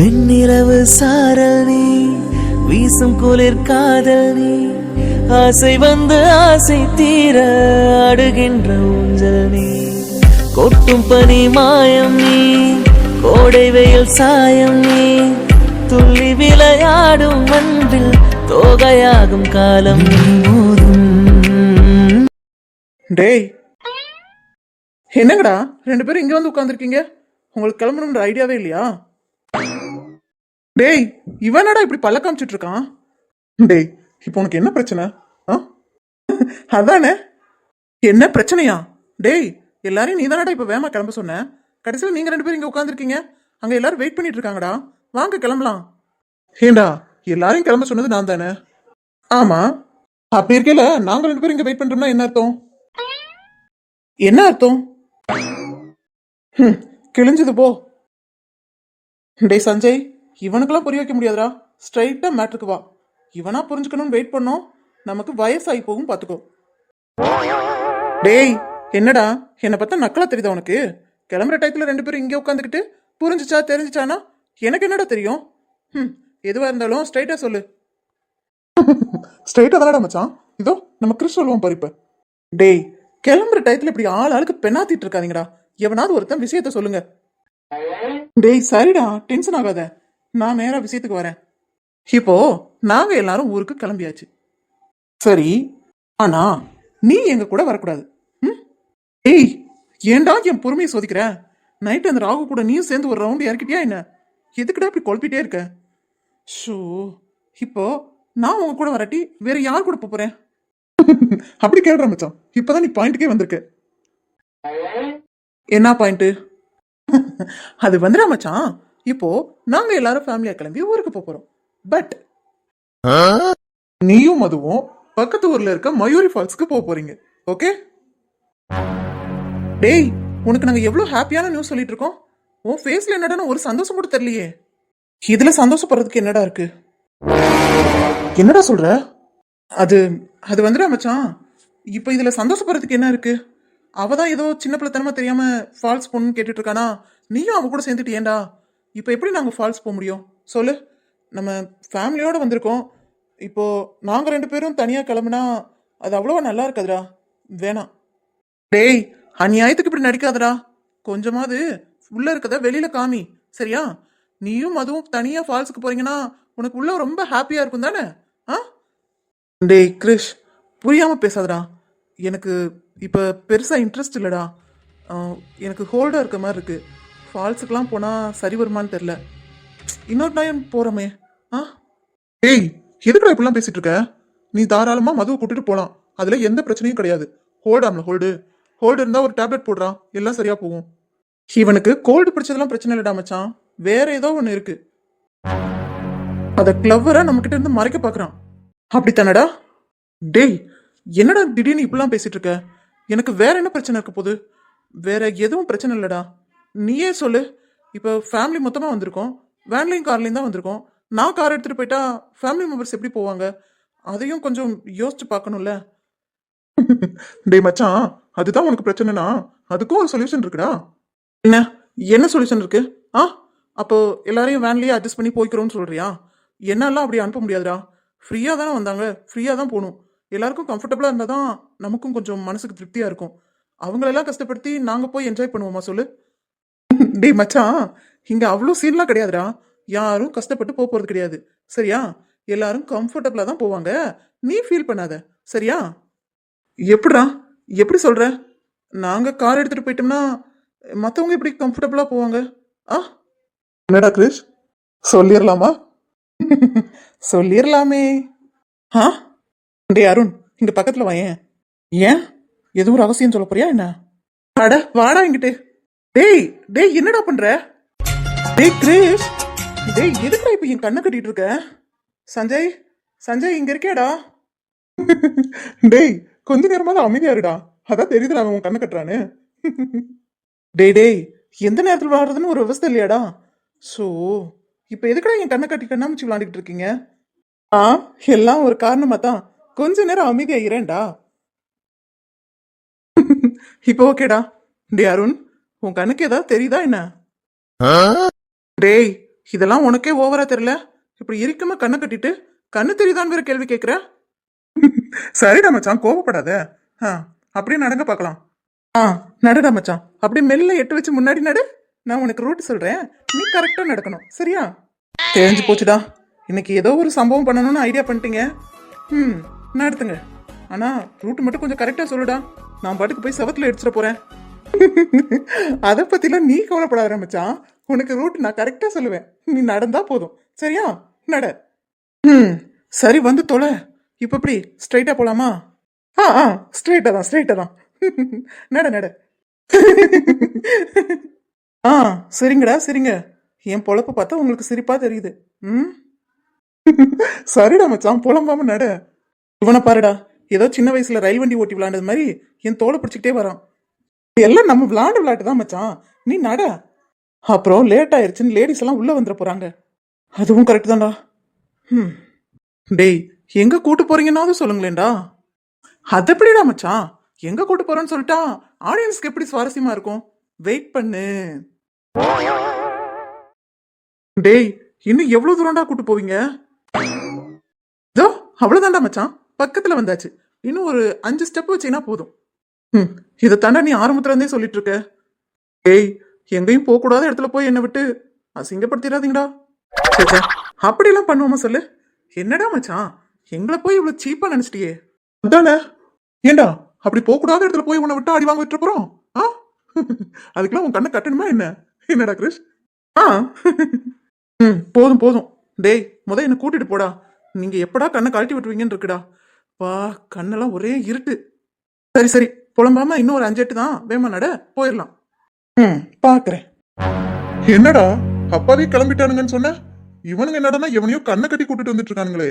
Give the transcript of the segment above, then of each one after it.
வெண்ணிலவு சாரல் நீ, வீசும் குளிர் காதல் நீ, ஆசை வந்து ஆசை தீர ஆடுகின்ற ஊஞ்சல் நீ, கொட்டும் பனி மாயம் நீ, கோடை வெயில் சாயம் நீ, துள்ளி விளையாடும் அன்பில் தோகையாகும் காலம் நீ மோதும். டேய், என்னங்கடா ரெண்டு பேரும் இங்க வந்து உட்காந்துருக்கீங்க? உங்களுக்கு கிளம்பணுன்ற ஐடியாவே இல்லையா? டேய், இவனடா இப்படி பல்ல காமிச்சிட்டு இருக்கான்? டேய், இப்போ உனக்கு என்ன பிரச்சனை? அதானே, என்ன பிரச்சனையா? டேய், எல்லாரையும் நீ தானடா இப்ப வேமா கிளம்ப சொன்ன. கடைசியில் நீங்க ரெண்டு பேரும் இங்க உட்காந்துருக்கீங்க. அங்க எல்லாரும் வெயிட் பண்ணிட்டு இருக்காங்கடா. வாங்க கிளம்பலாம். ஏண்டா, எல்லாரையும் கிளம்ப சொன்னது நான் தானே? ஆமா. அப்படி இருக்கல நாங்க ரெண்டு பேரும் இங்க வெயிட் பண்றோம்னா என்ன அர்த்தம்? என்ன அர்த்தம்? கிழிஞ்சது போ. டேய் சஞ்சய், இவனுக்கெல்லாம் புரிய வைக்க முடியாதுடா. ஸ்ட்ரைட்டா மேட்ருக்கு வா. இவனா புரிஞ்சுக்கணும்னு வெயிட் பண்ணோம், நமக்கு வயசாகி போகும் பாத்துக்கோ. டேய், என்னடா என்னை பார்த்தா நக்கலா தெரியுதா உனக்கு? கிளம்புற டயத்துல ரெண்டு பேரும் இங்கே உட்காந்துக்கிட்டு புரிஞ்சுச்சா தெரிஞ்சுச்சானா எனக்கு என்னடா தெரியும்? எதுவா இருந்தாலும் ஸ்ட்ரைட்டா சொல்லு. ஸ்ட்ரைட்டா தானடா மச்சான். இதோ நம்ம கிறிஸ் சொல்லுவோம் பாரு. இப்ப டேய், கிளம்புற டயத்துல இப்படி ஆளுக்கு பெண்ணாத்திட்டு இருக்காதீங்கடா. எவனாவது ஒருத்தன் விஷயத்த சொல்லுங்க. டேய் சரிடா, டென்ஷன் ஆகாத. நான் நேரா விஷயத்துக்கு வரேன். இப்போ நாங்க எல்லாரும் ஊருக்கு கிளம்பியாச்சு. சரி, ஆனா நீ எங்க கூட வரக்கூடாது. ஏய், ஏன்டா என் பொறுமையை சோதிக்கிற? நைட்டு அந்த ராகு கூட நீயும் சேர்ந்து ஒரு ரவுண்ட் இறக்கிட்டியா என்ன? எதுக்குடா இப்படி குழப்பிட்டே இருக்க? ஷோ, இப்போ நான் உங்க கூட வராட்டி வேற யார் கூட போறேன்? அப்படி கேள்ற மச்சான். இப்பதான் நீ பாயிண்ட்டுக்கே வந்திருக்க. என்ன பாயிண்ட்? அது வந்துடா மச்சான். இப்போ நாங்க எல்லாரும் ஃபேமிலியா கிளம்பி ஊருக்கு போறோம். பட் நீயும் அதுவும் பக்கத்து ஊர்ல இருக்க மயூரி ஃபால்ஸ்க்கு போறீங்க. ஓகே? டேய், உனக்கு நாங்க எவ்வளவு ஹாப்பியான நியூஸ் சொல்லிட்டு இருக்கோம். உன் ஃபேஸ்ல என்னடா ஒரு சந்தோஷம் கூட தெரியலையே. இதுல சந்தோஷப்படுறதுக்கு என்னடா இருக்கு? என்னடா சொல்ற? அது அது வந்துடா மச்சான். இப்ப இதுல சந்தோஷப்படுறதுக்கு என்ன இருக்கு? அவதான் ஏதோ சின்ன பிள்ளைத்தனமா தெரியாம ஃபால்ஸ் போகணும்னு கேட்டுட்டு இருக்கானா? நீயும் அவ கூட சேர்ந்துட்டு ஏண்டா? இப்ப எப்படி நாங்க ஃபால்ஸ் போக முடியும் சொல்லு? நம்ம ஃபேமிலியோட வந்திருக்கோம். இப்போ நாங்க ரெண்டு பேரும் தனியா கிளம்புனா அது அவ்வளவா நல்லா இருக்காதுடா. வேணாம். டேய், அநியாயத்துக்கு இப்படி நடிக்காதடா. கொஞ்சமாவது உள்ள இருக்கத வெளியில காமி, சரியா? நீயும் அதுவும் தனியா ஃபால்ஸுக்கு போறீங்கன்னா உனக்கு உள்ள ரொம்ப ஹாப்பியா இருக்கும் தானே? டேய் கிரிஷ், புரியாம பேசாதடா. எனக்கு இப்ப பெருசா இன்ட்ரெஸ்ட் இல்லடா. எனக்கு ஹோல்டா இருக்க மாதிரி இருக்கு. ஃபால்ஸுக்கெல்லாம் போனா சரி வருமானு தெரியல. இன்னொரு டைம் போறோமே. ஏய், எதுக்குடா இப்படிலாம் பேசிட்டு இருக்க? நீ தாராளமா மதுவை கூட்டிட்டு போலாம். அதுல எந்த பிரச்சனையும் கிடையாது. ஹோல்டாம்ல ஹோல்டு இருந்தா ஒரு டேப்லெட் போடுறான், எல்லாம் சரியா போகும். இவனுக்கு கோல்டு பிடிச்சதெல்லாம் பிரச்சனை இல்லடா மச்சான். வேற ஏதோ ஒண்ணு இருக்கு. அத கிளவரா நம்ம கிட்ட இருந்து மறைக்க பாக்குறான். அப்படித்தானடா? டேய், என்னடா திடீர்னு இப்படிலாம் பேசிட்டு இருக்க? எனக்கு வேற என்ன பிரச்சனை இருக்க போகுது? வேற எதுவும் பிரச்சனை இல்லடா. நீயே சொல்லு. இப்போ ஃபேமிலி மொத்தமா வந்திருக்கோம். வேன்லையும் கார்லையும் தான் வந்திருக்கோம். நான் கார் எடுத்துட்டு போயிட்டா ஃபேமிலி மெம்பர்ஸ் எப்படி போவாங்க? அதையும் கொஞ்சம் யோசிச்சு பார்க்கணும்ல. டேய் மச்சான், அதுதான் உனக்கு பிரச்சனைனா அதுக்கும் ஒரு சொல்யூஷன் இருக்குடா. என்ன என்ன சொல்யூஷன் இருக்கு? அப்போ எல்லாரையும் வேன்லயே அட்ஜஸ்ட் பண்ணி போய்க்கிறோம்னு சொல்றியா? என்னெல்லாம் அப்படி அனுப்ப முடியாதுடா. ஃப்ரீயா தானே வந்தாங்க, ஃப்ரீயா தான் போகணும். எல்லாருக்கும் கம்ஃபர்டபுளா இருந்தா தான் நமக்கும் கொஞ்சம் மனசுக்கு திருப்தியா இருக்கும். அவங்களெல்லாம் கஷ்டப்படுத்தி நாங்க போய் என்ஜாய் பண்ணுவோமா சொல்லு? டேய் மச்சான், இங்க அவ்வளோ சீன்லாம் கிடையாதுடா. யாரும் கஷ்டப்பட்டு போறது கிடையாது, சரியா? எல்லாரும் கம்ஃபர்டபுளா தான் போவாங்க. நீ ஃபீல் பண்ணாத, சரியா? எப்படிடா, எப்படி சொல்ற? நாங்க கார் எடுத்துட்டு போயிட்டோம்னா மத்தவங்க எப்படி கம்ஃபர்டபுளா போவாங்க? என்னடா கிரிஷ், சொல்லிடலாமா? சொல்லிடலாமே. டே அருண், இங்க பக்கத்துல வாயேன். ஏன், எதுவும் ரகசியம் சொல்ல போறியா என்ன? அட வாடா இங்கிட்டு. டேய் டேய், என்னடா பண்ற? டேய் கிரிஷ், டேய் எதுக்குடா இப்ப என் கண்ணை கட்டிட்டு இருக்க? சஞ்சய், சஞ்சய் இங்க இருக்கேடா. டேய், கொஞ்ச நேரமாவது அமைதியா இருடா. அதான் தெரியுதுடா அவன் கண்ணை கட்டுறான்னு. டேய் டேய், எந்த நேரத்தில் விளாடுறதுன்னு ஒரு விவசாயம் இல்லையாடா? ஸோ இப்ப எதுக்குடா என் கண்ணை கட்டி கண்ணாமூச்சி விளாண்டுக்கிட்டு இருக்கீங்க? எல்லாம் ஒரு காரணமா தான். கொஞ்ச நேரம் அமைதியா இரேன்டா. இப்போ ஓகேடா. டே அருண், உன் கண்ணுக்கு ஏதாவது தெரியுதா என்ன? டேய், இதெல்லாம் உனக்கே ஓவரா தெரியல. இப்படி இறுக்கமா கண்ணை கட்டிட்டு கண்ணு தெரியுதான்னு வேற கேள்வி கேட்குற. சரிடா மச்சான், கோவப்படாத. ஆ, அப்படியே நடங்க பார்க்கலாம். ஆ, நடுடா மச்சான். அப்படியே மெல்ல எட்டு வச்சு முன்னாடி நடு. நான் உனக்கு ரூட் சொல்றேன், நீ கரெக்டா நடக்கணும், சரியா? தெரிஞ்சு போச்சுடா. இன்னைக்கு ஏதோ ஒரு சம்பவம் பண்ணணும்னு ஐடியா பண்ணிட்டீங்க. ம், நடத்துங்க. ஆனா ரூட் மட்டும் கொஞ்சம் கரெக்டா சொல்லுடா. நான் பாட்டுக்கு போய் செவத்துல எடுத்துட போறேன். அதை பத்திலாம் நீ கவலைப்படாத மச்சான். உனக்கு ரூட் நான் கரெக்டா சொல்லுவேன், நீ நடந்தா போதும், சரியா? நட. ம், சரி, வந்து தொலை. இப்ப எப்படி ஸ்ட்ரைட்டா போலாமா? ஆ ஆ, ஸ்ட்ரைட்டா தான், ஸ்ட்ரைட்டா தான். நட நட. ஆ, சரிங்கடா, சரிங்க. என் பொழப்பு பார்த்தா உங்களுக்கு சிரிப்பா தெரியுது. ம். சரிடா மச்சான், புலம்பாம நட. இவனை பாருடா, ஏதோ சின்ன வயசுல ரயில் வண்டி ஓட்டி விளையாண்டது மாதிரி என் தோலை பிடிச்சிக்கிட்டே வரான். எல்லாம் நம்ம விளையாட்டு தான் மச்சான், நீ நட. அப்புறம் லேட் ஆயிருச்சுன்னு லேடிஸ் எல்லாம் உள்ள வந்துட போறாங்க. அதுவும் கரெக்ட் தான்டா. ம். டேய், எங்க கூட்டு போறீங்கன்னாவது சொல்லுங்களேன்டா. அது எப்படிடா மச்சான், எங்க கூட்டு போறோன்னு சொல்லிட்டா ஆடியன்ஸ்க்கு எப்படி சுவாரஸ்யமா இருக்கும்? வெயிட் பண்ணு. டேய், இன்னும் எவ்வளவு தூரம்டா கூட்டு போவீங்க? இதோ அவ்வளவுதான்டா மச்சான், பக்கத்துல வந்தாச்சு. இன்னும் ஒரு 5 ஸ்டெப் வச்சீங்கன்னா போதும். ம், இதை தாண்டா நீ ஆரம்பத்துல இருந்தே சொல்லிட்டு இருக்க. ஏய், எங்கேயும் போக கூடாத இடத்துல போய் என்னை விட்டு அசிங்கப்படுத்திடாதீங்கடா. சே, அப்படிலாம் பண்ணுவோமா சொல்லு? என்னடா மச்சான், எங்களை போய் இவ்வளவு சீப்பா நினைச்சிட்டியே? அதானே. ஏண்டா, அப்படி போக கூடாத இடத்துல போய் உன்னை விட்டு அடி வாங்க விட்டு போறோம்? ஆ, அதுக்கெல்லாம் உன் கண்ணை கட்டணுமா என்ன? என்னடா கிரிஷ்? ஆ, ம், போதும் போதும். டேய், என்ன கூட்டிட்டு போடா. நீங்க எப்படா கண்ணை கழட்டி விட்டுருவீங்கன்னு இருக்குடா. வா, கண்ணெல்லாம் ஒரே இருட்டு. சரி சரி, புலம்பாம இன்னும் ஒரு 5 8 தான், வேமா நட, போயிடலாம். ம், பாக்குறேன். என்னடா, அப்பாவே கிளம்பிட்டானுங்கன்னு சொன்ன, இவனுங்க என்னடா எவனையோ கண்ணை கட்டி கூட்டிட்டு வந்துட்டு இருக்கானுங்களே.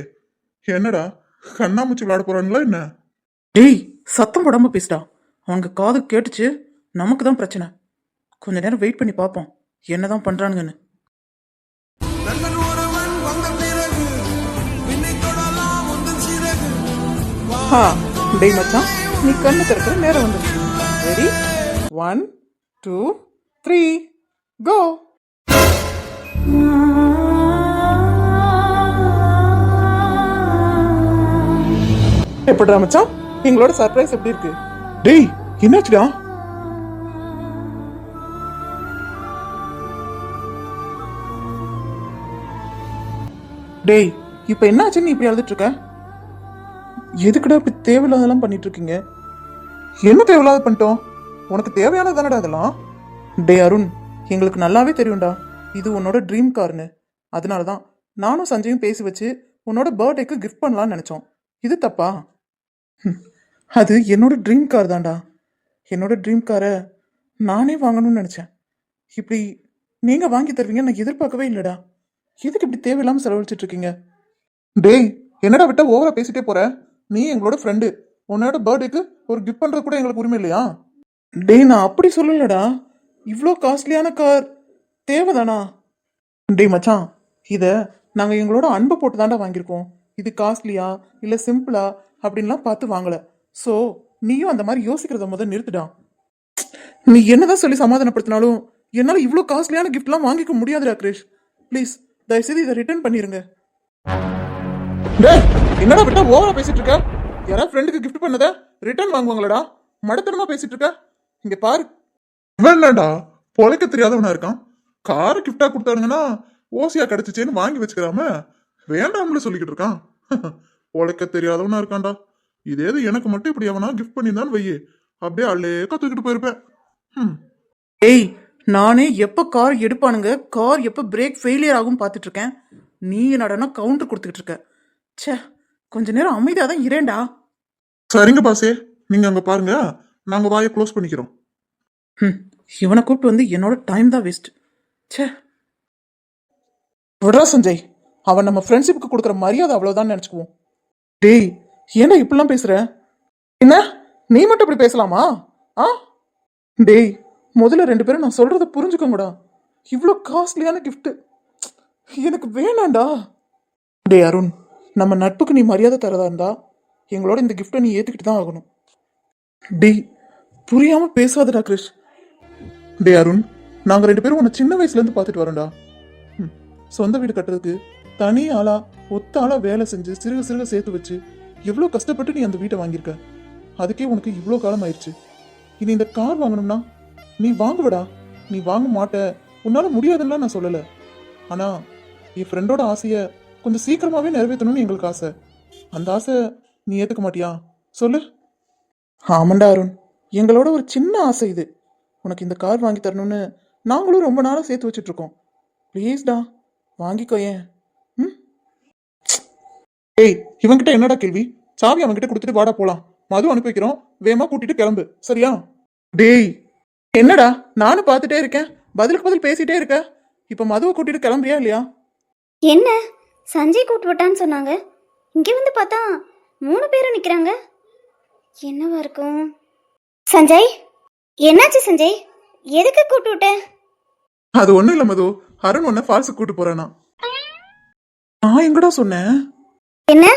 என்னடா, கண்ணாமூச்சி விளையாட போறானுங்களா என்ன? டேய், சத்தம் போடாம பேசுடா. அவங்க காது கேட்டுச்சு, நமக்கு தான் பிரச்சனை. கொஞ்ச நேரம் வெயிட் பண்ணி பார்ப்போம் என்னதான் பண்றானுங்கன்னு. ஆ, டேய் மச்சான், நீ கண்ணு திறக்கிற நேரம் வந்துருச்சு. ரெடி? 1 2 3 கோ. எப்படிடா மச்சான், எங்களோட சர்ப்ரைஸ் எப்படி இருக்கு? டேய், என்னாச்சுடா? டேய், இப்ப என்னாச்சு நீ இப்படி அழுதுட்டு இருக்க? எதுக்குடா இப்படி தேவையில்லாதெல்லாம் பண்ணிட்டு இருக்கீங்க? என்ன தேவையில்லாத பண்ணிட்டோம்? உனக்கு தேவையானது தானடா அதெல்லாம். டே அருண், எங்களுக்கு நல்லாவே தெரியும்டா இது உன்னோட ட்ரீம் கார்னு. அதனால தான் நானும் சஞ்சயும் பேசி வச்சு உன்னோட பர்த்டேக்கு கிஃப்ட் பண்ணலாம்னு நினைச்சோம். இது தப்பா? அது என்னோட ட்ரீம் கார் தான்டா. என்னோட ட்ரீம் காரை நானே வாங்கணும்னு நினைச்சேன். இப்படி நீங்க வாங்கி தருவீங்கன்னு நான் எதிர்பார்க்கவே இல்லைடா. எதுக்கு இப்படி தேவையில்லாம செலவழிச்சிட்டு இருக்கீங்க? டேய், என்னடா விட்ட ஓவரா பேசிட்டே போற? நீ எங்களோட ஃப்ரெண்டு, உன்னோட பர்த்டேக்கு ஒரு கிஃப்ட் பண்றது கூட எங்களுக்கு உரிமை இல்லையா? டேய், நான் அப்படி சொல்லலடா. இவ்வளோ காஸ்ட்லியான கார் தேவைதானா? டேய் மச்சான், இதை நாங்கள் எங்களோட அன்பை போட்டு தாண்டா வாங்கியிருக்கோம். இது காஸ்ட்லியா இல்லை சிம்பிளா அப்படின்லாம் பார்த்து வாங்கல. ஸோ நீயும் அந்த மாதிரி யோசிக்கிறத முதல் நிறுத்துடா. நீ என்னதான் சொல்லி சமாதானப்படுத்தினாலும் என்னால் இவ்வளோ காஸ்ட்லியான கிஃப்ட்லாம் வாங்கிக்க முடியாதுடா கிரிஷ். ப்ளீஸ் தயவுசெய்து இதை ரிட்டர்ன் பண்ணிருங்க. டேய், என்னடா விட்டா ஓவரா பேசிட்டு இருக்க? யாராவது ஃப்ரெண்டுக்கு கிஃப்ட் பண்ணத ரிட்டர்ன் வாங்குவாங்களடா? மடத்தனமா பேசிட்டு இருக்க. இங்க பாரு, இவன்டா பொழைக்க தெரியாதவனா இருக்கான். காரை கிஃப்டா கொடுத்தானுங்கன்னா ஓசியா கிடைச்சிச்சேன்னு வாங்கி வச்சுக்கிறாம வேண்டாம்னு சொல்லிக்கிட்டு இருக்கான். பொழைக்க தெரியாதவனா இருக்கான்டா. இதே எனக்கு மட்டும் இப்படி எவனா கிஃப்ட் பண்ணியிருந்தான்னு வையே, அப்படியே அள்ளையே தூக்கிட்டு போயிருப்பேன். ஏய், நானே எப்ப கார் எடுப்பானுங்க, கார் எப்ப பிரேக் ஃபெயிலியர் ஆகும் பார்த்துட்டு இருக்கேன். நீ என்னடா கவுண்டர் கொடுத்துக்கிட்டு இருக்க. ச்சே, கொஞ்ச நேரம் அமைதியா தான் இரேண்டா. சரிங்க பாசே, நீங்க அங்க பாருங்க, நாங்க வாயை க்ளோஸ் பண்ணிக்கிறோம். இவனை கூப்பிட்டு வந்து என்னோட டைம் தான் வேஸ்ட். ச்சே, விடுறா சஞ்சய், அவன் நம்ம ஃப்ரெண்ட்ஷிப்புக்கு கொடுக்குற மரியாதை அவ்வளவுதான் நினைச்சுக்குவோம். டேய், ஏன்னா இப்படிலாம் பேசுற? என்ன, நீ மட்டும் இப்படி பேசலாமா? ஆ, டேய், முதல்ல 2 பேரும் நான் சொல்றத புரிஞ்சுக்கோங்கடா. இவ்வளோ காஸ்ட்லியான கிஃப்ட் எனக்கு வேணாண்டா. டே அருண், நம்ம நட்புக்கு நீ மரியாதை தரதா இருந்தா எங்களோட இந்த கிஃப்டை நீ ஏத்துக்கிட்டு தான் ஆகணும். டேய், புரியாம பேசாதடா கிரிஷ். டே அருண், நாங்க 2 பேரும் உன்னை சின்ன வயசுல இருந்து பார்த்துட்டு வரோம்டா. சொந்த வீடு கட்டுறதுக்கு தனி ஆளா ஒத்த ஆளா வேலை செஞ்சு சிறுக சிறுக சேர்த்து வச்சு எவ்வளோ கஷ்டப்பட்டு நீ அந்த வீட்டை வாங்கியிருக்க. அதுக்கே உனக்கு இவ்வளோ காலம் ஆயிடுச்சு. இனி இந்த கார் வாங்கணும்னா நீ வாங்குவடா. நீ வாங்க மாட்ட, உன்னால முடியாதுன்னா நான் சொல்லலை. ஆனா என் ஃப்ரெண்டோட ஆசையை கொஞ்சம் சீக்கிரமாவே நிறைவேற்றணும்னு எங்களுக்கு ஆசை. அந்த ஆசை நீ ஏத்துக்க மாட்டியா சொல்லு? ஆமாண்டா அருண், எங்களோட ஒரு சின்ன ஆசை இது. உனக்கு இந்த கார் வாங்கி தரணும்னு நாங்களும் ரொம்ப நாளாக சேர்த்து வச்சுட்டு இருக்கோம். ப்ளீஸ்டா வாங்கிக்கோ. ஏன்? ம். ஏய், இவன்கிட்ட என்னடா கேள்வி? சாவி அவன்கிட்ட கொடுத்துட்டு வாடா போலாம். மது அனுப்பி வைக்கிறோம், வேகமா கூட்டிட்டு கிளம்பு, சரியா? டேய், என்னடா நானும் பார்த்துட்டே இருக்கேன், பதிலுக்கு பதில் பேசிட்டே இருக்க. இப்ப மதுவை கூட்டிட்டு கிளம்புறியா இல்லையா? என்ன சஞ்சய் கூப்பிட்டு விட்டான்னு சொன்னாங்க, இங்கே வந்து பார்த்தா 3 பேரும் நிற்கிறாங்க. என்னவா இருக்கும்? சஞ்சய், என்னாச்சு சஞ்சய்? எதுக்கு கூப்பிட்டு விட்ட? அது ஒண்ணும் இல்ல மது, அருண் உன்னை ஃபால்ஸுக்கு கூட்டு போறானா. நான் எங்கடா சொன்னேன்? என்ன?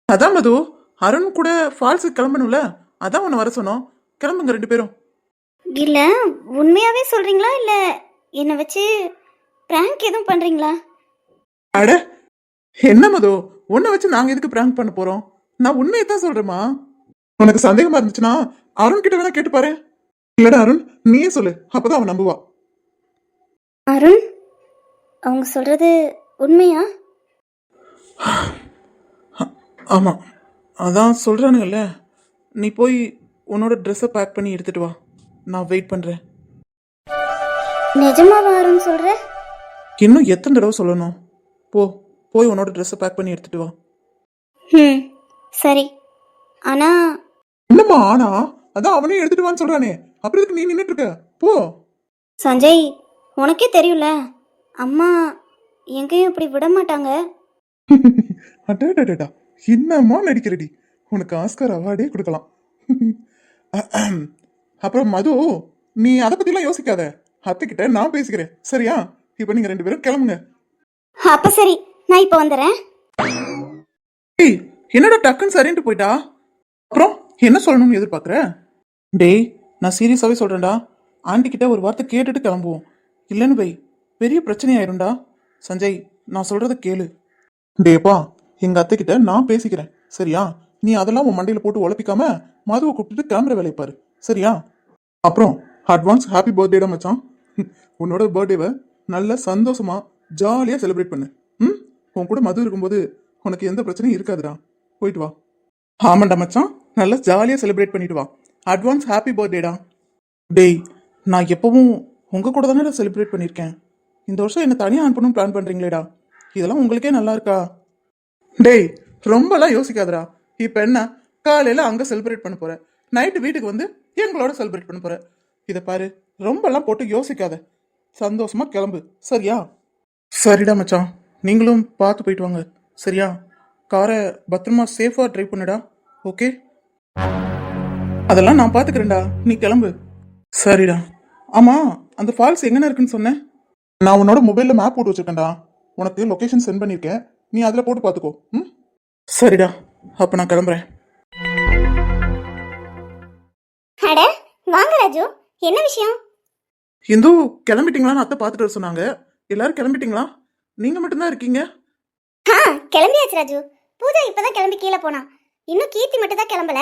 அதான் மது, அருண் கூட ஃபால்ஸுக்கு கிளம்பணும்ல, அதான் உன்னை வர சொன்னோம். கிளம்புங்க 2 பேரும். இல்ல உண்மையாவே சொல்றீங்களா இல்ல என்னை வச்சு பிராங்க் எதுவும் பண்றீங்களா? அட என்ன மது, உன்னை வச்சு நாங்க எதுக்கு பிராங்க் பண்ண போறோம்? நான் உண்மையை தான் சொல்றேமா. உனக்கு சந்தேகமா இருந்துச்சுன்னா அருண் கிட்ட வேணா கேட்டு பாரு. இல்லடா அருண், நீயே சொல்லு, அப்பதான் அவன் நம்புவா. அருண், அவங்க சொல்றது உண்மையா? ஆமா, அதான் சொல்றானுங்கல்ல. நீ போய் உன்னோட ட்ரெஸ்ஸை பேக் பண்ணி எடுத்துட்டு வா, நான் வெயிட் பண்றேன். நிஜமாவா அருண் சொல்ற? இன்னும் எத்தனை தடவை சொல்லணும்? போய் உன்னோட ட்ரெஸ்ஸை பேக் பண்ணி எடுத்துட்டு வா. சரி. ஆனா என்னம்மா ஆனா? அதான் அவனே எடுத்துட்டு வான்னு சொல்றானே, அப்புறம் எதுக்கு நீ நின்னுட்டு இருக்க? போ. சஞ்சய், உனக்கே தெரியும்ல, அம்மா எங்கேயும் இப்படி விட மாட்டாங்க. அடடடடா, என்னம்மா நடிக்கிறடி, உனக்கு ஆஸ்கர் அவார்டே கொடுக்கலாம். அப்புறம் மது, நீ அதை பத்திலாம் யோசிக்காத, அத்தைக்கிட்ட நான் பேசிக்கிறேன், சரியா? இப்ப நீங்க 2 பேரும் கிளம்புங்க. அப்ப சரி, நான் இப்ப வந்துடுறேன். ஏய், என்னடா டக்குன்னு சரின்ட்டு போயிட்டா? அப்புறம் என்ன சொல்லணும்னு எதிர்பார்க்குற? டேய், நான் சீரியஸாவே சொல்றேன்டா, ஆண்டி கிட்ட ஒரு வார்த்தை கேட்டுட்டு கிளம்புவோம். இல்லைன்னு வை, பெரிய பிரச்சனை ஆயிரும்டா. சஞ்சய், நான் சொல்றத கேளு. டேப்பா, எங்க அத்தை கிட்ட நான் பேசிக்கிறேன், சரியா? நீ அதெல்லாம் உன் மண்டையில போட்டு உழப்பிக்காம மதுவை கூப்பிட்டுட்டு கிளம்புற வேலையை பாரு, சரியா? அப்புறம் அட்வான்ஸ் ஹாப்பி பர்த்டேடா மச்சான். உன்னோட பர்த்டேவை நல்ல சந்தோஷமா ஜாலியா செலிப்ரேட் பண்ணு. உன் கூட மது இருக்கும்போது உனக்கு எந்த பிரச்சனையும் இருக்காதுடா. போயிட்டு வா. ஆமாண்டா மச்சான், நல்லா ஜாலியா செலிப்ரேட் பண்ணிட்டு வா. அட்வான்ஸ் ஹாப்பி பர்த்டேடா. டேய், நான் எப்பவும் உங்க கூட தானே செலிப்ரேட் பண்ணியிருக்கேன். இந்த வருஷம் என்ன தனியாக அனுப்பணும்னு பிளான் பண்றீங்களேடா, இதெல்லாம் உங்களுக்கே நல்லா இருக்கா? டேய், ரொம்பலாம் யோசிக்காதடா. இப்போ என்ன, காலையில அங்க செலிப்ரேட் பண்ண போற, நைட்டு வீட்டுக்கு வந்து எங்களோட செலிப்ரேட் பண்ண போற. இதை பாரு, ரொம்பலாம் போட்டு யோசிக்காத, சந்தோஷமா கிளம்பு, சரியா? சரிடா மச்சான், நீங்களும் பார்த்து போயிட்டு வாங்க, சரியா? காரை பத்திரமா சேஃபா டிரைவ் பண்ணுடா, ஓகே? அதெல்லாம் நான் பாத்துக்கிறேன்டா, நீ கிளம்பு. சரிடா. ஆமா, அந்த ஃபால்ஸ் எங்கன இருக்குன்னு சொன்னேன்? நான் உன்னோட மொபைல்ல மேப் போட்டு வச்சிருக்கேன்டா, உனக்கு லொகேஷன் சென்ட் பண்ணிருக்கேன், நீ அதுல போட்டு பாத்துக்கோ. சரிடா, அப்ப நான் கிளம்புறேன். அட வாங்க ராஜு, என்ன விஷயம்? இந்து கிளம்பிட்டீங்களான்னு அத்தை பார்த்துட்டு வர சொன்னாங்க. எல்லாரும் கிளம்பிட்டீங்களா? நீங்க மட்டும்தான் இருக்கீங்க. கிளம்பியாச்சு ராஜு. பூஜா இப்பதான் கிளம்பி கீழே போனா. இன்னும் கீர்த்தி மட்டும் தான் கிளம்பல.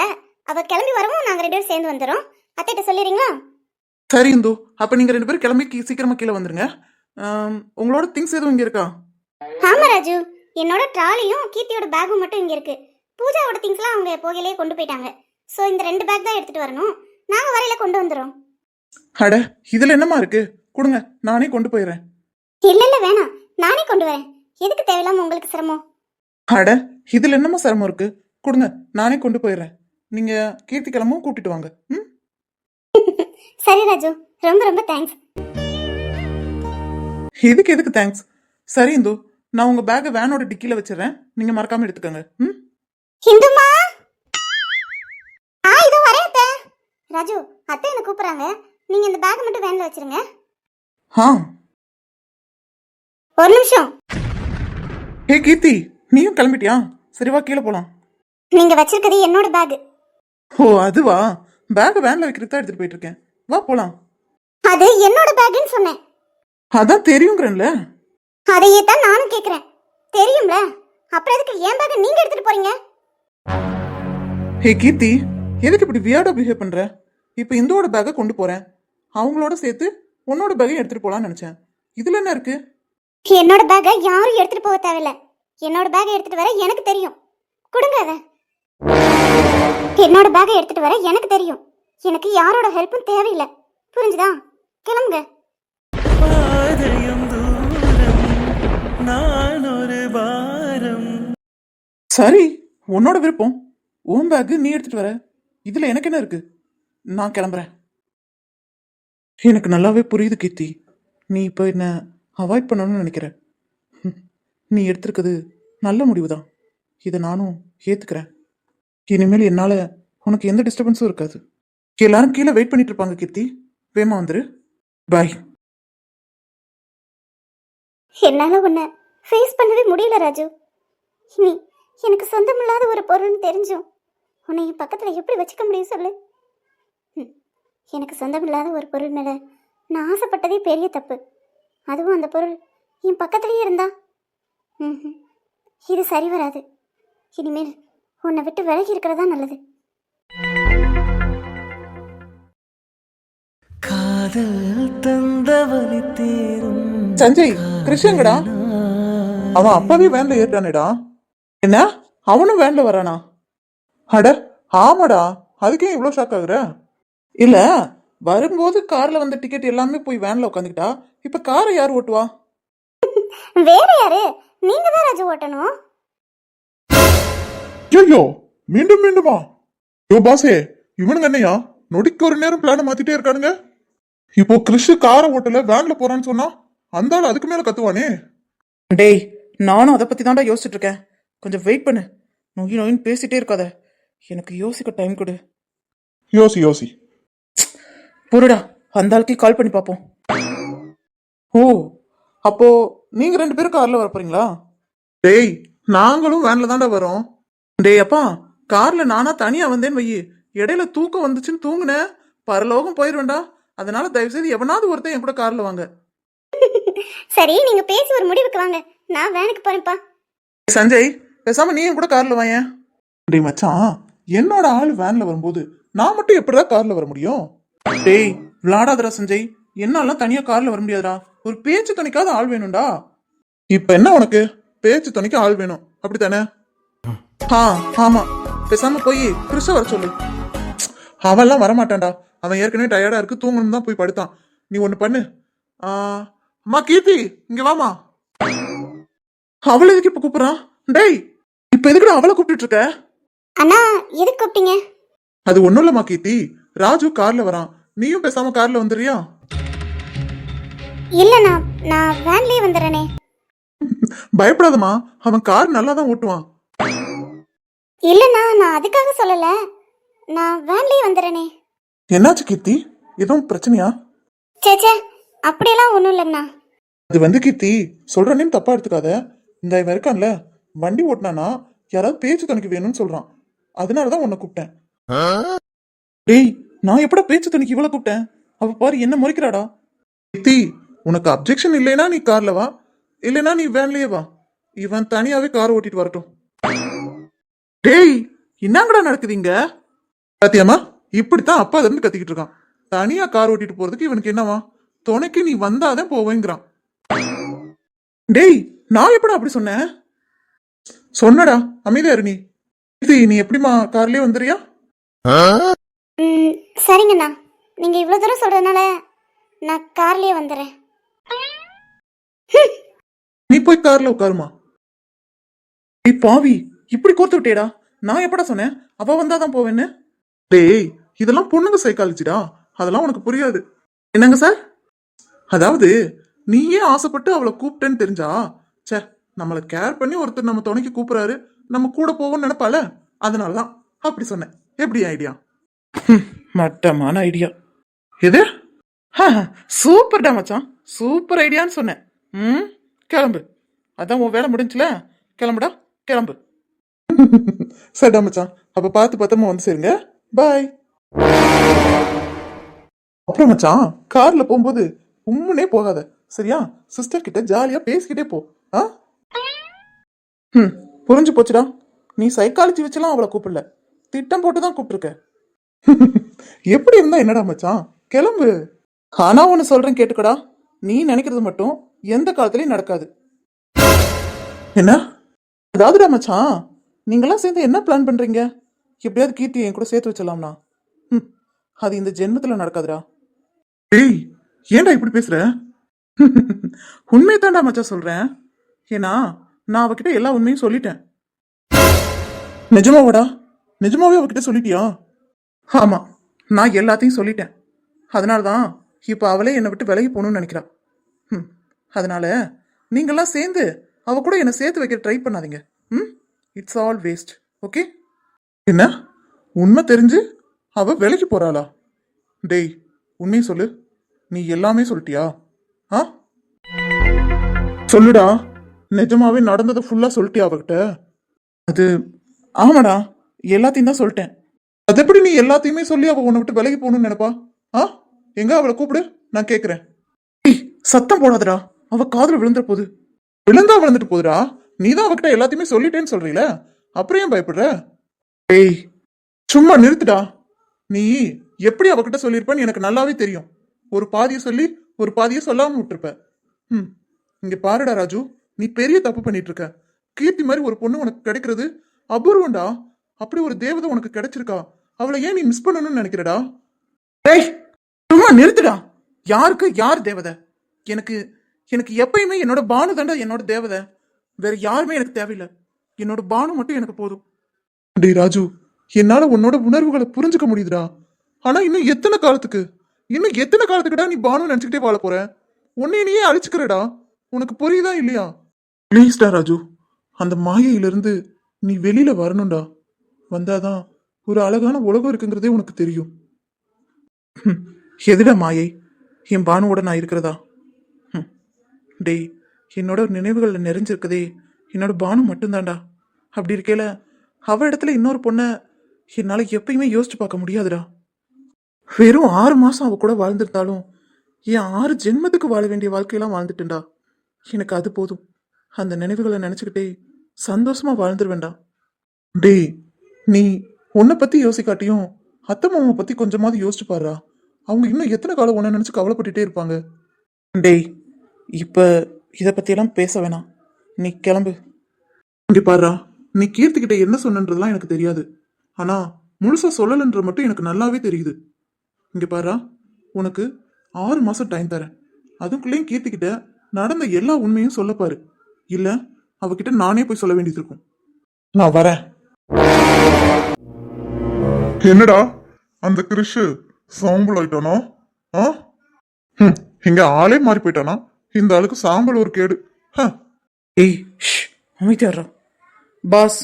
அவ கிளம்பி வரவும் நாங்க 2 பேரும் சேர்ந்து வந்துடும். அத்தைகிட்ட சொல்லிடுறீங்களா? சரி இந்து, அப்ப நீங்க 2 பேரும் கிளம்பி சீக்கிரமா கீழே வந்துருங்க. உங்களோட திங்ஸ் எதுவும் இங்க இருக்கா? ஆமா ராஜு, என்னோட ட்ராலியும் கீர்த்தியோட பேக்கும் மட்டும் இங்க இருக்கு. பூஜாவோட திங்ஸ்லாம் அவங்க போகையிலே கொண்டு போயிட்டாங்க. ஸோ இந்த 2 பேக் தான் எடுத்துட்டு வரணும். நாங்க வரையில கொண்டு வந்துடும். அட, இதுல என்னமா இருக்கு, கொடுங்க, நானே கொண்டு போயிடுறேன். இல்ல வேணாம், நானே கொண்டு வரேன். எதுக்கு தேவையில்லாம உங்களுக்கு சிரமம்? அட, இதுல என்னமா சிரமம் இருக்கு, கொடுங்க, நானே கொண்டு போயிடுறேன். நீங்க கீர்த்தி கிளம்பவும் கூட்டிட்டு வாங்க. சரி ராஜு, ரொம்ப ரொம்ப தேங்க்ஸ். இதுக்கு எதுக்கு தேங்க்ஸ்? சரி இந்து, நான் உங்க பேக்கை வேனோட டிக்கில வச்சிடறேன், நீங்க மறக்காம எடுத்துக்கோங்க. ஹிந்துமா, இதோ வரேன் அத்தை. ராஜு, அத்தை என்ன கூப்பிடுறாங்க, நீங்க இந்த பேக் மட்டும் வேன்ல வச்சிருங்க. ஒரு நிமிஷம். ஹே கீர்த்தி, நீயும் கிளம்பிட்டியா? சரி வா, கீழே போலாம். நீங்க வச்சிருக்கிறது என்னோட பேக். ஓ அதுவா, பேக் வேன்ல வைக்கிறதா எடுத்துட்டு போயிட்டு இருக்கேன், வா போலாம். அது என்னோட பேக்னு சொன்னேன். அதான் தெரியுங்கிறேன்ல. அதையே தான் நானும் கேக்குறேன். தெரியும்ல, அப்புறம் எதுக்கு என் பேக்கை நீங்க எடுத்துட்டு போறீங்க? ஹே கீர்த்தி, எதுக்கு இப்படி வியர்டா பிஹேவ் பண்ற? இப்போ இந்துவோட பேக்கை கொண்டு போறேன், அவங்களோட சேர்த்து உன்னோட பேக்கையும் எடுத்துட்டு போலாம்னு நினைச்சேன். இதுல என்ன இருக்கு? என்னோட பேக்கை யாரும் எடுத்துட்டு போக தேவையில்ல. என்னோட பேக்கை எடுத்துட்டு வர எனக்கு தெரியும். கொடுங்க அதை. என்னோட பேக்கை எடுத்துட்டு வர எனக்கு தெரியும். எனக்கு யாரோட ஹெல்ப்பும் தேவையில்லை. புரிஞ்சுதா? கிளம்புங்க. பாதையும் தூரம், நான் ஒரு பாரம். சரி, உன்னோட விருப்பம். உன் பேக்கு நீ எடுத்துட்டு வர, இதுல எனக்கு என்ன இருக்கு? நான் கிளம்புறேன். எனக்கு நல்லாவே புரியுது கீர்த்தி, நீ இப்போ என்ன அவாய்ட் பண்ணணும்னு நினைக்கிற. நீ எடுத்திருக்கிறது நல்ல முடிவு தான், இதை நானும் ஏற்றுக்கிறேன். இனிமேல் என்னால் உனக்கு எந்த டிஸ்டர்பன்ஸும் இருக்காது. எல்லாரும் கீழே வெயிட் பண்ணிட்டு இருப்பாங்க கீர்த்தி, வேமா வந்துரு. பாய். என்னால உன்னை ஃபேஸ் பண்ணவே முடியல ராஜு. நீ எனக்கு சொந்தமில்லாத ஒரு பொருள்னு தெரிஞ்சும் உன்னை என் பக்கத்தில் எப்படி வச்சுக்க முடியும் சொல்லு? எனக்கு சொந்தமில்லாத ஒரு பொருள் மேலே நான் ஆசைப்பட்டதே பெரிய தப்பு. அதுவும் அந்த பொருள் என் பக்கத்துலேயே இருந்தா இது சரி வராது. இனிமேல் உன்னை விட்டு விலகி இருக்கிறதா நல்லது. காதல் தந்தவழி தேரும் சஞ்சய், கிருஷ்ணங்கடா, அவன் அப்பாவே வேன்ல ஏறிட்டானேடா. என்ன, அவனும் வேன்ல வரானா? அட ஆமாடா, அதுக்கே இவ்வளோ ஷாக் ஆகுற? இல்ல, வரும்போது கார்ல வந்த டிக்கெட் எல்லாமே போய் வேன்ல உட்காந்துக்கிட்டா, இப்ப காரை யார் ஓட்டுவா? வேற யாரு? நீங்க தான் ராஜு ஓட்டணும். ஐயோ, மீண்டும் மீண்டுமா? யோ பாசே, இவனுங்க என்னையா நொடிக்கு ஒரு நேரம் பிளான மாத்திட்டே இருக்கானுங்க. இப்போ கிறிஷ் காரை ஓட்டல வேன்ல போறான்னு சொன்னா அந்த ஆள் அதுக்கு மேல கத்துவானே. டேய், நானும் அதை பத்தி தான்டா யோசிச்சுட்டு இருக்கேன். கொஞ்சம் வெயிட் பண்ணு, நோய் நோயின்னு பேசிட்டே இருக்காத, எனக்கு யோசிக்க டைம் கொடு. யோசி யோசி. பொருடா, அந்த ஆளுக்கு கால் பண்ணி பார்ப்போம். ஓ, அப்போ நீங்க 2 பேரும் கார்ல வர போறீங்களா? டேய், நாங்களும் வேன்ல தான்டா வரோம். டேய் அப்பா, கார்ல நானா தனியா வந்தேன்னு வையி, இடையில தூக்கம் வந்துச்சுன்னு தூங்குனேன், பரலோகம் போயிருவேண்டா. அதனால தயவு செய்து எவனாவது ஒருத்தன் என் கூட கார்ல வாங்க. சரி, நீங்க பேசி ஒரு முடிவுக்கு வாங்க. நான் வேனுக்கு போறேன்ப்பா. சஞ்சய், பேசாம நீ என் கூட கார்ல வாயேன். டேய் மச்சான், என்னோட ஆள் வேன்ல வரும்போது நான் மட்டும் எப்படிடா கார்ல வர முடியும்? டேய் விளாடாதடா சஞ்சய், என்னாலாம் தனியா கார்ல வர முடியாதுடா. ஒரு பேச்சு துணைக்காவது ஆள் வேணும்டா. இப்ப என்ன உனக்கு, பேச்சு துணைக்கு ஆள் வேணும் அப்படித்தானே? ஆமா, பேசாம போய் கிறிஷ வர சொல்லு. அவன்லாம் வரமாட்டான்டா, அவன் ஏற்கனவே டயர்டா இருக்கு, தூங்கணும் தான் போய் படுத்தான். நீ ஒண்ணு பண்ணு, அம்மா கீர்த்தி இங்க வாமா. அவளை எதுக்கு இப்ப கூப்பிடுறான்? டேய், இப்ப எதுக்குடா அவளை கூப்பிட்டு இருக்க? அண்ணா, எதுக்கு கூப்பிட்டீங்க? அது ஒண்ணும் இல்லம்மா கீர்த்தி, ராஜு கார்ல வரான், நீயும் பேசாம கார்ல வந்துடுறியா? இல்லண்ணா, நான் வேன்லயே வந்துடுறேனே. பயப்படாதம்மா, அவன் கார் நல்லா தான் ஓட்டுவான். இல்லண்ணா, நான் அதுக்காக சொல்லல. நான் வேன்லயே வந்துடுறேனே. என்னாச்சு கீர்த்தி, எதுவும் பிரச்சனையா? சேச்சே, அப்படியெல்லாம் ஒன்றும் இல்லைண்ணா. அது வந்து கீர்த்தி, சொல்றேன்னு தப்பா எடுத்துக்காத. இந்த இவன் இருக்கான்ல, வண்டி ஓட்டினானா யாராவது பேச்சு துணைக்கு வேணும்னு சொல்றான், அதனாலதான் உன்னை கூப்பிட்டேன். டேய், நான் எப்படா பேச்சு துணைக்கு இவ்வளவு கூப்பிட்டேன்? அவ பாரு என்ன முறைக்கிறாடா. கீர்த்தி, உனக்கு அப்ஜெக்ஷன் இல்லைன்னா நீ கார்ல வா, இல்லைன்னா நீ வேன்லயே வா. இவன் தனியாவே கார் ஓட்டிட்டு வரட்டும். டேய், என்னங்கடா நடக்குதுங்க? பாத்தியாமா, இப்படித்தான் அப்பா இருந்து கத்திக்கிட்டு இருக்கான். தனியா கார் ஓட்டிட்டு போறதுக்கு இவனுக்கு என்னவா, துணைக்கு நீ வந்தாதான் போவேங்கிறான். டேய், நான் எப்படா அப்படி சொன்னேன்? சொன்னடா, அமைதியா இரு. நீ எப்படிமா கார்லயே வந்துறியா? சரிங்கண்ணா, நீங்க இவ்வளவு தூரம் சொல்றதுனால நான் கார்லயே வந்துடுறேன். நீ போய் கார்ல உட்காருமா. நீ பாவி, இப்படி கோர்த்து விட்டேடா. நான் எப்படா சொன்னேன் அவ வந்தாதான் போவேன்னு? டேய், இதெல்லாம் பொண்ணுங்க சைக்காலஜிடா, அதெல்லாம் உனக்கு புரியாது. என்னங்க சார்? அதாவது நீயே ஆசைப்பட்டு அவளை கூப்பிட்டேன்னு தெரிஞ்சா, சே, நம்மளை கேர் பண்ணி ஒருத்தர் நம்ம துணைக்கு கூப்பிடுறாரு, நம்ம கூட போவோம்னு நினைப்பால, அதனாலதான் அப்படி சொன்னேன். எப்படி ஐடியா? மட்டமான ஐடியா. எது? சூப்பர்டா மச்சான், சூப்பர் ஐடியான்னு சொன்னேன். கிளம்பு, அதான் உன் வேலை முடிஞ்சுல, கிளம்புடா கிளம்பு. சரிடா மச்சான், அப்ப பார்த்து பத்திரமா வந்து சேருங்க. பாய். அப்புறம் மச்சான், கார்ல போகும்போது உம்முனே போகாத, சரியா? சிஸ்டர் கிட்ட ஜாலியா பேசிக்கிட்டே போ. ஆ? புரிஞ்சு போச்சுடா. நீ சைக்காலஜி வச்சுலாம் அவளை கூப்பிடல, திட்டம் போட்டு தான் கூப்பிட்டுருக்க. எப்படி இருந்தா என்னடா மச்சான், கிளம்பு. ஆனா ஒன்னு சொல்றேன் கேட்டுக்கடா, நீ நினைக்கிறது மட்டும் எந்த காலத்துலயும் நடக்காது. என்ன? அதாவதுடா மச்சான், நீங்களாம் சேர்ந்து என்ன பிளான் பண்றீங்க? எப்படியாவது கீர்த்தி என் கூட சேர்த்து வச்சலாம்னா? அது இந்த ஜென்மத்துல நடக்காதுடா. ஏய், ஏன்டா இப்படி பேசுற? உண்மையை தான்டா மச்சான் சொல்றேன். ஏன்னா நான் அவகிட்ட எல்லா உண்மையும் சொல்லிட்டேன். நிஜமாவாடா? நிஜமாவே அவகிட்ட சொல்லிட்டியா? ஆமா, நான் எல்லாத்தையும் சொல்லிட்டேன். அதனாலதான் இப்ப அவளே என்னை விட்டு விலகி போகணும்னு நினைக்கிறா. அதனால நீங்கெல்லாம் சேர்ந்து அவ கூட என்னை சேர்த்து வைக்க ட்ரை பண்ணாதீங்க. It's all waste. ஓகே? என்ன உண்மை தெரிஞ்சு அவ விலகி போறாளா? டேய், உண்மையை சொல்லு. நீ எல்லாமே சொல்லிட்டியா? ஆ, சொல்லுடா. நிஜமாவே நடந்ததை ஃபுல்லா சொல்லிட்டியா அவகிட்ட? அது ஆமாடா, எல்லாத்தையும் தான் சொல்லிட்டேன். அது எப்படி நீ எல்லாத்தையுமே சொல்லி அவ உன்னை விட்டு விலகி போகணும்னு நினைப்பா? ஆ, எங்க அவளை கூப்பிடு, நான் கேட்கிறேன். சத்தம் போடாதடா, அவ காதுல விழுந்துற போகுது. விழுந்துட்டு போகுதுடா. நீ தான் அவகிட்ட எல்லாத்தையுமே சொல்லிட்டேன்னு சொல்றீல, அப்புறம் ஏன் பயப்படுற? ஏய், சும்மா நிறுத்துடா. நீ எப்படி அவகிட்ட சொல்லியிருப்பன்னு எனக்கு நல்லாவே தெரியும். ஒரு பாதியை சொல்லி ஒரு பாதியை சொல்லாம விட்டுருப்ப. இங்க பாருடா ராஜு, நீ பெரிய தப்பு பண்ணிட்டு இருக்க. கீர்த்தி மாதிரி ஒரு பொண்ணு உனக்கு கிடைக்கிறது அபூர்வம்டா. அப்படி ஒரு தேவதை உனக்கு கிடைச்சிருக்கா, அவளை ஏன் நீ மிஸ் பண்ணணும்னு நினைக்கிறடா? ஏய், சும்மா நிறுத்துடா. யாருக்கு யார் தேவதை? எனக்கு எனக்கு எப்பயுமே என்னோட பானு தாண்டா என்னோட தேவதை. வேற யாருமே எனக்கு தேவையில்லை. என்னோட பானு மட்டும் எனக்கு போதும். டேய் ராஜு, என்னால உன்னோட உணர்வுகளை புரிஞ்சுக்க முடியுதுடா. ஆனா இன்னும் எத்தனை காலத்துக்குடா நீ பானு நினைச்சுக்கிட்டே வாழ போற? உன்னை நீயே அழிச்சுக்கிறடா. உனக்கு புரியுதா இல்லையா? ப்ளீஸ்டா ராஜு, அந்த மாயையிலிருந்து நீ வெளியில வரணும்டா. வந்தாதான் ஒரு அழகான உலகம் இருக்குங்கிறதே உனக்கு தெரியும். எதுடா மாயை? என் பானுவோட நான் இருக்கிறதா? டேய், என்னோட நினைவுகளில் நிறைஞ்சிருக்கதே என்னோட பானு மட்டும்தான்டா. அப்படி இருக்கையில அவ இடத்துல இன்னொரு பொண்ணை என்னால எப்பயுமே யோசிச்சு பார்க்க முடியாதுடா. வெறும் 6 மாசம் அவ கூட வாழ்ந்திருந்தாலும் என் 6 ஜென்மத்துக்கு வாழ வேண்டிய வாழ்க்கையெல்லாம் வாழ்ந்துட்டேன்டா. எனக்கு அது போதும். அந்த நினைவுகளை நினைச்சுக்கிட்டே சந்தோஷமா வாழ்ந்துருவேண்டா. டேய், நீ உன்னை பத்தி யோசிக்காட்டியும் அத்தை மாமா பத்தி கொஞ்சமாவது யோசிச்சு பாருடா. அவங்க இன்னும் எத்தனை காலம் உன்னை நினைச்சு கவலைப்பட்டுட்டே இருப்பாங்க. டேய், இப்ப இத பத்தியெல்லாம் பேச வேணாம், நீ கிளம்பு. இங்க பாருடா, நீ கீர்த்திக்கிட்ட என்ன சொன்னன்றதுலாம் எனக்கு தெரியாது. ஆனா முழுசா சொல்லலன்ற மட்டும் எனக்கு நல்லாவே தெரியுது. இங்க பாருடா, உனக்கு 6 மாசம் டைம் தரேன். அதுக்குள்ளேயும் கீர்த்திக்கிட்ட நடந்த எல்லா உண்மையும் சொல்ல பாரு. இல்ல அவகிட்ட நானே போய் சொல்ல வேண்டியது இருக்கும். நான் வரேன். என்னடா அந்த கிறிஷு சாம்பல் ஆயிட்டானா? இங்க ஆளே மாறி போயிட்டானா? இந்த ஆளுக்கு சாம்பல் ஒரு கேடு. ஏய், அமைதியாடுறா. பாஸ்,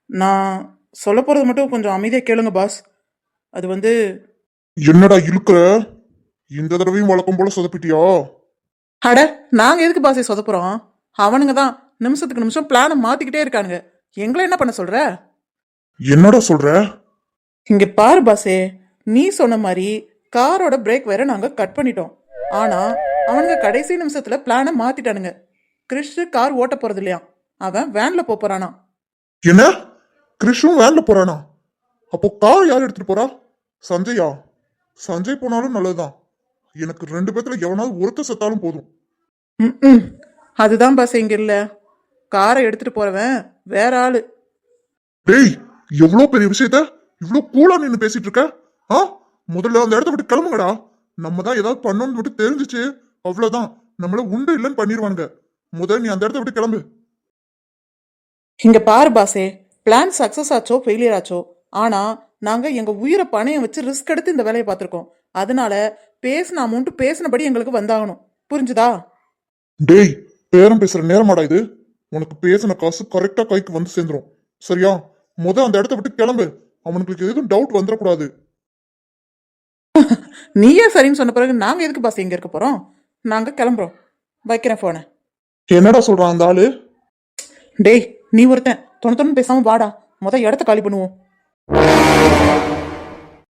நான் சொல்ல போறது மட்டும் கொஞ்சம் அமைதியா கேளுங்க பாஸ். அது வந்து என்னடா இழுக்கிற? இந்த தடவையும் வழக்கம் போல சொதப்பிட்டியா? அட, நாங்க எதுக்கு பாஸை சொதப்புறோம்? அவனுங்க தான் நிமிஷத்துக்கு நிமிஷம் பிளானை மாத்திக்கிட்டே இருக்கானுங்க. எங்களை என்ன பண்ண சொல்ற? என்னடா சொல்ற? இங்க பாரு பாஸே, நீ சொன்ன மாதிரி காரோட பிரேக் வேற நாங்க கட் பண்ணிட்டோம். ஆனா அவனுங்க கடைசி நிமிஷத்துல பிளானை மாத்திட்டானுங்க. கிறிஷ் கார் ஓட்ட போறது இல்லையா, அவன் வேன்ல போறானா. என்ன? கிறிஷும் வேன்ல போறானா? அப்போ கார் யார் எடுத்துட்டு போறா? சஞ்சயா? சஞ்சய் போனாலும் நல்லதுதான். எனக்கு 2 பேத்துல எவனாவது ஒருத்த செத்தாலும் போதும். அதுதான் பாஸ், இங்க இல்ல. காரை எடுத்துட்டு போறவன் வேற ஆளு. டேய், எவ்வளவு பெரிய விஷயத்த இவ்வளவு கூலா நின்னு பேசிட்டு இருக்க? முதல்ல அந்த இடத்த விட்டு கிளம்புங்கடா. நம்ம தான் ஏதாவது பண்ணணும்னு விட்டு தெரிஞ்சிச்சு அவ்வளவுதான், நம்மள உண்டு இல்லைன்னு பண்ணிடுவானுங்க. முதல்ல நீ அந்த இடத்த விட்டு கிளம்பு. இங்க பாரு பாஸே, பிளான் சக்சஸ் ஆச்சோ ஃபெயிலியர் ஆச்சோ, ஆனா நாங்க எங்க உயிரை பணையம் வச்சு ரிஸ்க் எடுத்து இந்த வேலையை பார்த்திருக்கோம். அதனால பேசின அமௌண்ட் பேசினபடி எங்களுக்கு வந்தாகணும். புரிஞ்சுதா? டேய், பேரம் பேசுற நேரமாடா இது? உனக்கு பேசின காசு கரெக்டா கைக்கு வந்து சேர்ந்துரும். சரியா? அந்த இடத்த விட்டு கிளம்பு. அவனுக்கு எதுவும் டவுட் வந்துடக்கூடாது. நீயே சரின்னு சொன்ன பிறகு நாங்க எதுக்கு பாஸ் எங்க இருக்க போறோம்? நாங்க கிளம்புறோம். வைக்கிறேன் போன. என்னடா சொல்றான் அந்த ஆளு? டேய், நீ ஒருத்தன் தொண்ணு பேசாம வாடா. இடத்த காலி பண்ணுவோம்.